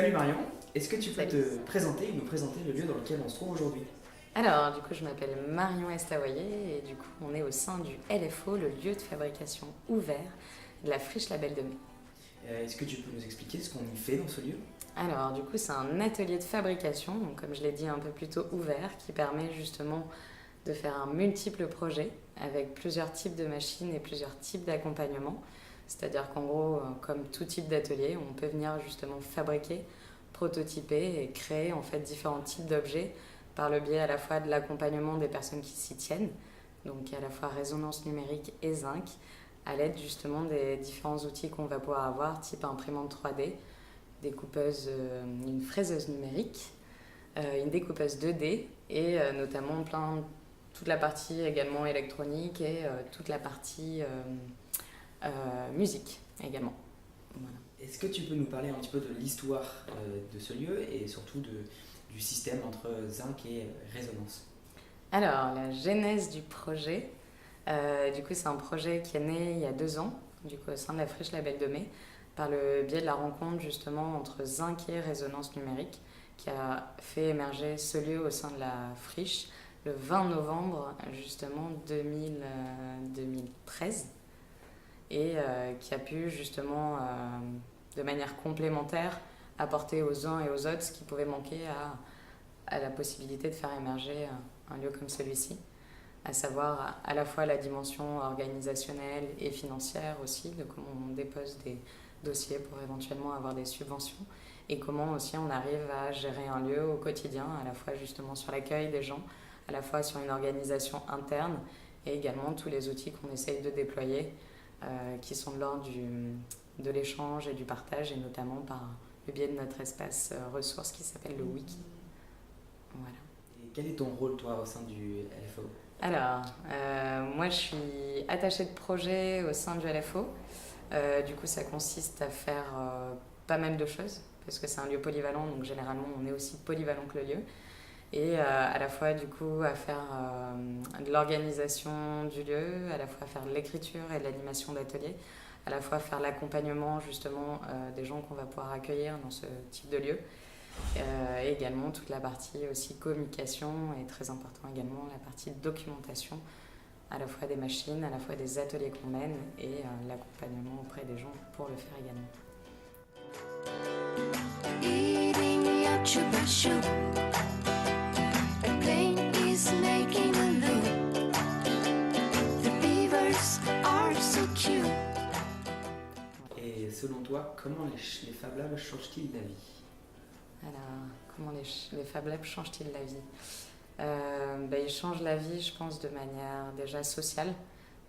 Salut Marion, est-ce que tu peux Salut. te présenter et nous présenter le lieu dans lequel on se trouve aujourd'hui? Alors, du coup, je m'appelle Marion Estaoyer et du coup, on est au sein du LFO, le lieu de fabrication ouvert de la friche Label de Mai. Est-ce que tu peux nous expliquer ce qu'on y fait dans ce lieu? Alors, du coup, c'est un atelier de fabrication, donc comme je l'ai dit un peu plus tôt, ouvert, qui permet justement de faire un multiple projet avec plusieurs types de machines et plusieurs types d'accompagnement. C'est-à-dire qu'en gros, comme tout type d'atelier, on peut venir justement fabriquer, prototyper et créer en fait différents types d'objets par le biais à la fois de l'accompagnement des personnes qui s'y tiennent, donc à la fois résonance numérique et zinc, à l'aide justement des différents outils qu'on va pouvoir avoir, type imprimante 3D, découpeuse, une fraiseuse numérique, une découpeuse 2D et notamment toute la partie également électronique et toute la partie musique également. Voilà. Est-ce que tu peux nous parler un petit peu de l'histoire de ce lieu et surtout du système entre zinc et résonance? Alors, la genèse du projet, du coup, c'est un projet qui est né il y a 2 ans, du coup, au sein de la friche Label de Mai, par le biais de la rencontre justement entre zinc et résonance numérique, qui a fait émerger ce lieu au sein de la friche le 20 novembre justement 2013 et qui a pu justement de manière complémentaire apporter aux uns et aux autres ce qui pouvait manquer à la possibilité de faire émerger un lieu comme celui-ci, à savoir à la fois la dimension organisationnelle et financière aussi, de comment on dépose des dossiers pour éventuellement avoir des subventions, et comment aussi on arrive à gérer un lieu au quotidien, à la fois justement sur l'accueil des gens, à la fois sur une organisation interne, et également tous les outils qu'on essaye de déployer, qui sont de l'ordre de l'échange et du partage, et notamment par le biais de notre espace ressources qui s'appelle le Wiki. Voilà. Et quel est ton rôle, toi, au sein du LFO? Alors, moi je suis attachée de projet au sein du LFO. Du coup, ça consiste à faire pas mal de choses, parce que c'est un lieu polyvalent, donc généralement on est aussi polyvalent que le lieu. Et à la fois, du coup, à faire de l'organisation du lieu, à la fois faire de l'écriture et de l'animation d'atelier, à la fois faire l'accompagnement justement des gens qu'on va pouvoir accueillir dans ce type de lieu. Et également toute la partie aussi communication et très important également la partie documentation à la fois des machines, à la fois des ateliers qu'on mène et l'accompagnement auprès des gens pour le faire également. Eating yachubashu. A plane is making a loop. The beavers are so cute. Et selon toi, comment les Fab Labs changent-ils la vie? Alors, comment les Fab Labs changent-ils la vie? Ils changent la vie, je pense, de manière déjà sociale,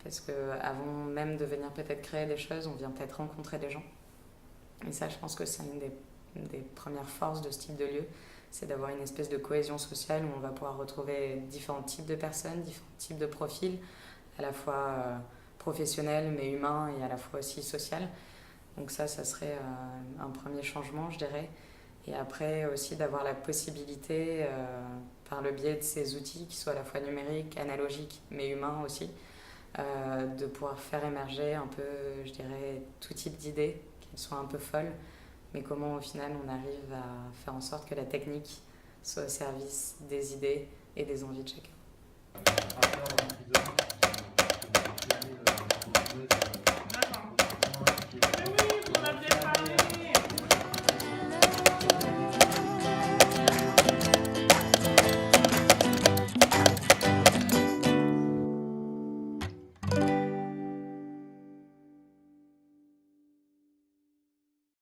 parce qu'avant même de venir peut-être créer des choses, on vient peut-être rencontrer des gens. Et ça, je pense que c'est une des premières forces de ce type de lieu, c'est d'avoir une espèce de cohésion sociale où on va pouvoir retrouver différents types de personnes, différents types de profils, à la fois professionnels mais humains et à la fois aussi social. Donc ça serait un premier changement, je dirais. Et après aussi d'avoir la possibilité, par le biais de ces outils, qui soient à la fois numériques, analogiques, mais humains aussi, de pouvoir faire émerger un peu, je dirais, tout type d'idées, qu'elles soient un peu folles, mais comment au final on arrive à faire en sorte que la technique soit au service des idées et des envies de chacun.